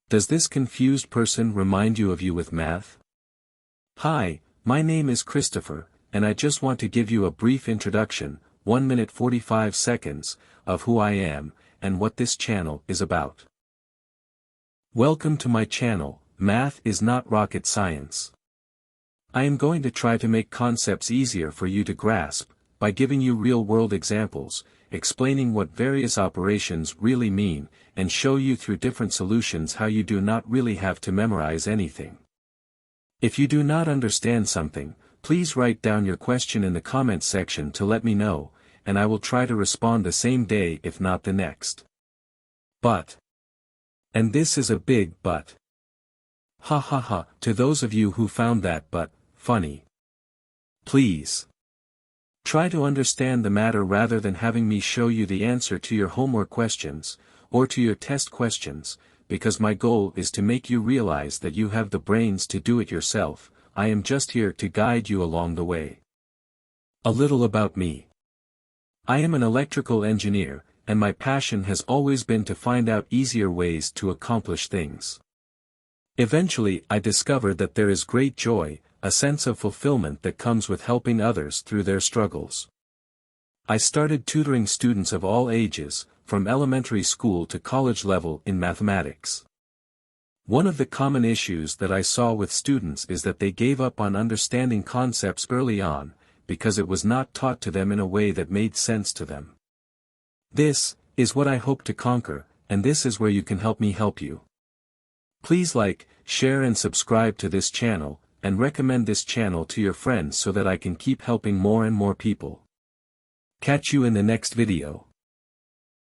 Does this confused person remind you of you with math? Hi, my name is Christopher, and I just want to give you a brief introduction, 1 minute 45 seconds, of who I am, and what this channel is about. Welcome to my channel. Math is not rocket science. I am going to try to make concepts easier for you to grasp, by giving you real-world examples, explaining what various operations really mean, and show you through different solutions how you do not really have to memorize anything. If you do not understand something, please write down your question in the comments section to let me know, and I will try to respond the same day if not the next. But. And this is a big but. Ha ha ha, to those of you who found that but funny. Please. Try to understand the matter rather than having me show you the answer to your homework questions, or to your test questions, because my goal is to make you realize that you have the brains to do it yourself. I am just here to guide you along the way. A little about me. I am an electrical engineer, and my passion has always been to find out easier ways to accomplish things. Eventually I discovered that there is great joy, a sense of fulfillment that comes with helping others through their struggles. I started tutoring students of all ages, from elementary school to college level in mathematics. One of the common issues that I saw with students is that they gave up on understanding concepts early on, because it was not taught to them in a way that made sense to them. This is what I hope to conquer, and this is where you can help me help you. Please like, share and subscribe to this channel, and recommend this channel to your friends so that I can keep helping more and more people. Catch you in the next video.